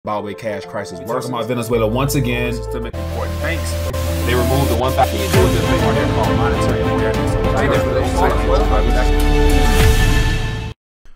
Zimbabwe cash crisis worse. Talking about Venezuela once again. Systemic important banks. They removed the 1,000 thing on there called monetary awareness.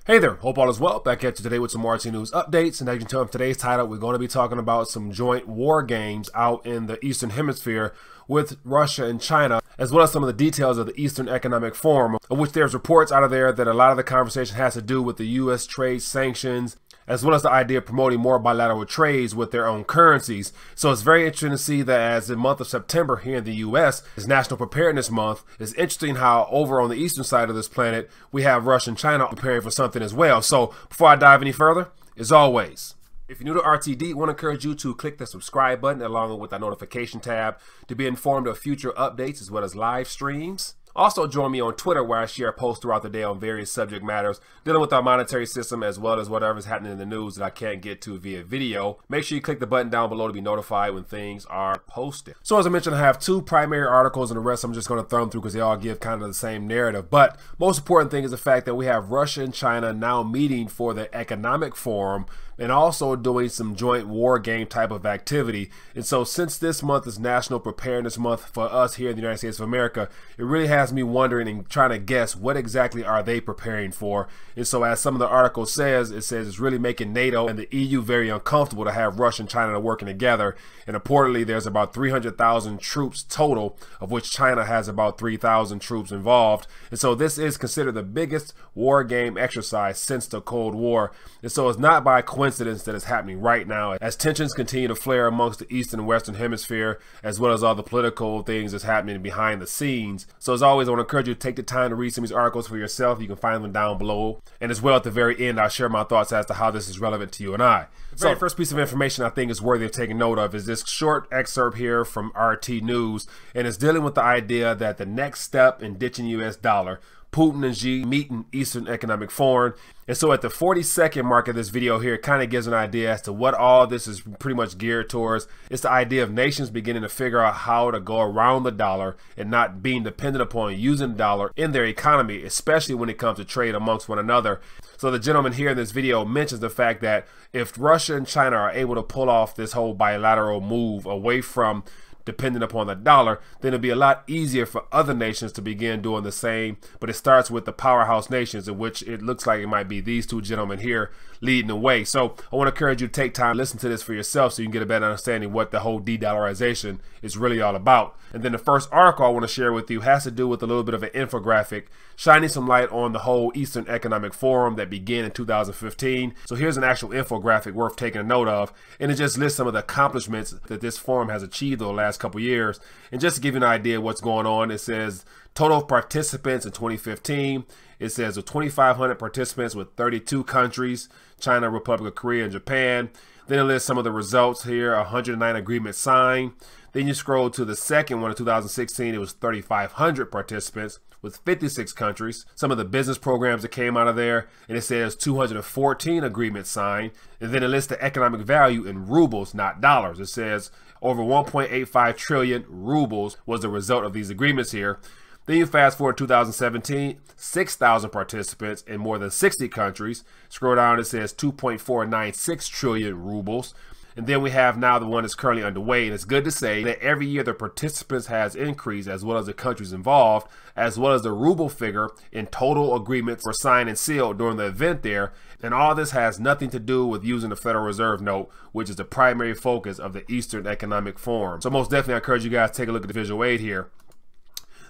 Hey there, hope all is well. Back at you today with some RT News updates. And as you can tell from today's title, we're going to be talking about some joint war games out in the Eastern Hemisphere with Russia and China, as well as some of the details of the Eastern Economic Forum, of which there's reports out of there that a lot of the conversation has to do with the U.S. trade sanctions, as well as the idea of promoting more bilateral trades with their own currencies. So it's very interesting to see that as the month of September here in the U.S. is National Preparedness Month. It's interesting how over on the eastern side of this planet, we have Russia and China preparing for something as well. So before I dive any further, as always, if you're new to RTD, I want to encourage you to click the subscribe button along with that notification tab to be informed of future updates as well as live streams. Also join me on Twitter where I share posts throughout the day on various subject matters dealing with our monetary system as well as whatever's happening in the news that I can't get to via video. Make sure you click the button down below to be notified when things are posted. So as I mentioned, I have two primary articles and the rest I'm just going to throw them through because they all give kind of the same narrative. But most important thing is the fact that we have Russia and China now meeting for the economic forum and also doing some joint war game type of activity. And so since this month is National Preparedness Month for us here in the United States of America, it really has me wondering and trying to guess what exactly are they preparing for. And so as some of the article says, it says it's really making NATO and the EU very uncomfortable to have Russia and China working together. And reportedly there's about 300,000 troops total, of which China has about 3,000 troops involved. And so this is considered the biggest war game exercise since the Cold War. And so it's not by coincidence that is happening right now as tensions continue to flare amongst the Eastern and Western Hemisphere, as well as all the political things that's happening behind the scenes. So as always, I want to encourage you to take the time to read some of these articles for yourself. You can find them down below. And as well at the very end, I'll share my thoughts as to how this is relevant to you and I. So the first piece of information I think is worthy of taking note of is this short excerpt here from RT News, and it's dealing with the idea that the next step in ditching US dollar, Putin and Xi meet in Eastern Economic Forum. And so at the 40-second mark of this video here, it kind of gives an idea as to what all this is pretty much geared towards. It's the idea of nations beginning to figure out how to go around the dollar and not being dependent upon using the dollar in their economy, especially when it comes to trade amongst one another. So the gentleman here in this video mentions the fact that if Russia and China are able to pull off this whole bilateral move away from dependent upon the dollar, then it'll be a lot easier for other nations to begin doing the same. But it starts with the powerhouse nations, in which it looks like it might be these two gentlemen here leading the way. So I want to encourage you to take time to listen to this for yourself so you can get a better understanding what the whole de-dollarization is really all about. And then the first article I want to share with you has to do with a little bit of an infographic shining some light on the whole Eastern Economic Forum that began in 2015. So here's an actual infographic worth taking a note of, and it just lists some of the accomplishments that this forum has achieved over the last couple years. And just to give you an idea of what's going on, it says total participants in 2015. It says with 2,500 participants with 32 countries, China, Republic of Korea, and Japan. Then it lists some of the results here, 109 agreements signed. Then you scroll to the second one in 2016, it was 3,500 participants with 56 countries. Some of the business programs that came out of there, and it says 214 agreements signed. And then it lists the economic value in rubles, not dollars. It says over 1.85 trillion rubles was the result of these agreements here. Then you fast forward 2017, 6,000 participants in more than 60 countries. Scroll down, it says 2.496 trillion rubles. And then we have now the one that's currently underway. And it's good to say that every year the participants has increased, as well as the countries involved, as well as the ruble figure in total agreements were signed and sealed during the event there. And all this has nothing to do with using the Federal Reserve note, which is the primary focus of the Eastern Economic Forum. So most definitely I encourage you guys to take a look at the visual aid here.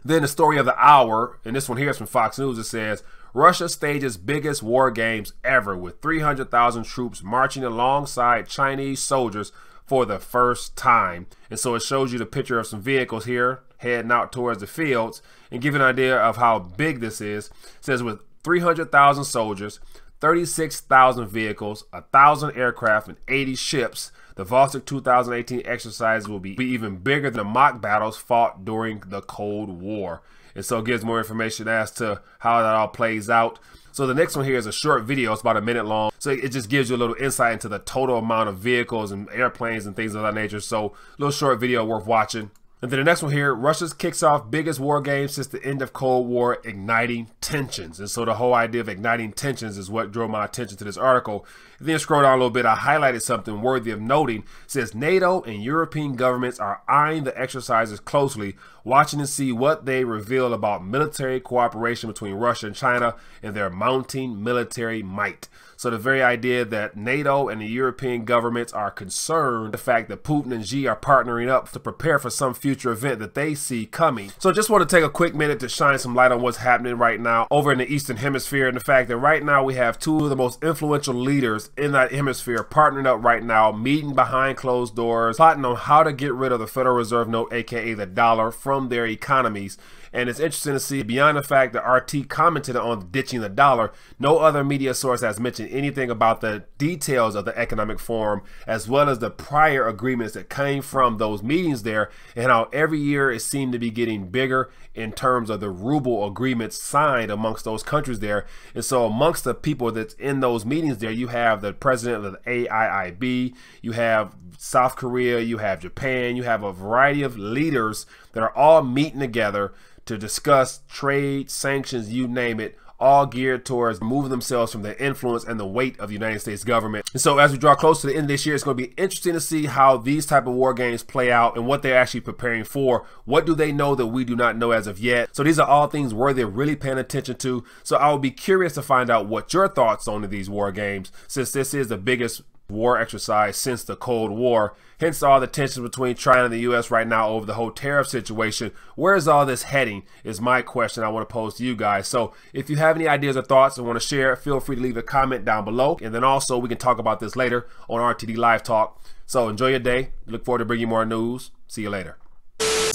Then the story of the hour, and this one here is from Fox News. It says, Russia stages biggest war games ever with 300,000 troops marching alongside Chinese soldiers for the first time. And so it shows you the picture of some vehicles here heading out towards the fields and give an idea of how big this is. It says with 300,000 soldiers, 36,000 vehicles, 1,000 aircraft, and 80 ships, the Vostok 2018 exercise will be even bigger than the mock battles fought during the Cold War. And so it gives more information as to how that all plays out. So the next one here is a short video. It's about a minute long. So it just gives you a little insight into the total amount of vehicles and airplanes and things of that nature. So a little short video worth watching. And then the next one here, Russia kicks off biggest war game since the end of Cold War, igniting tensions. And so the whole idea of igniting tensions is what drew my attention to this article. And then scroll down a little bit, I highlighted something worthy of noting. It says NATO and European governments are eyeing the exercises closely, watching to see what they reveal about military cooperation between Russia and China and their mounting military might. So the very idea that NATO and the European governments are concerned, the fact that Putin and Xi are partnering up to prepare for some future event that they see coming. So I just want to take a quick minute to shine some light on what's happening right now over in the Eastern Hemisphere, and the fact that right now we have two of the most influential leaders in that hemisphere partnering up right now, meeting behind closed doors, plotting on how to get rid of the Federal Reserve note, aka the dollar, from their economies. And it's interesting to see, beyond the fact that RT commented on ditching the dollar, no other media source has mentioned anything about the details of the economic forum, as well as the prior agreements that came from those meetings there, and how every year it seemed to be getting bigger in terms of the ruble agreements signed amongst those countries there. And so amongst the people that's in those meetings there, you have the president of the AIIB, you have South Korea, you have Japan, you have a variety of leaders that are all meeting together to discuss trade, sanctions, you name it, all geared towards moving themselves from the influence and the weight of the United States government. And so as we draw close to the end of this year, it's going to be interesting to see how these type of war games play out and what they're actually preparing for. What do they know that we do not know as of yet? So these are all things worthy of really paying attention to. So I will be curious to find out what your thoughts on these war games, since this is the biggest war exercise since the Cold War. Hence all the tensions between China and the US right now over the whole tariff situation. Where is all this heading is my question I want to pose to you guys. So if you have any ideas or thoughts and want to share, feel free to leave a comment down below. And then also we can talk about this later on RTD Live Talk. So enjoy your day. Look forward to bringing you more news. See you later.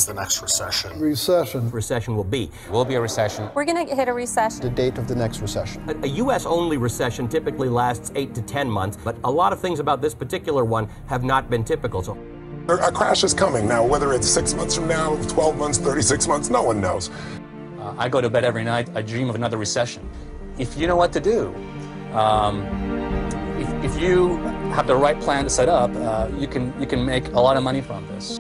The next recession. Recession will be. Will be a recession. We're going to hit a recession. The date of the next recession. A U.S.-only recession typically lasts 8 to 10 months, but a lot of things about this particular one have not been typical. So A crash is coming now, whether it's 6 months from now, 12 months, 36 months, no one knows. I go to bed every night, I dream of another recession. If you know what to do, if you have the right plan to set up, you can make a lot of money from this.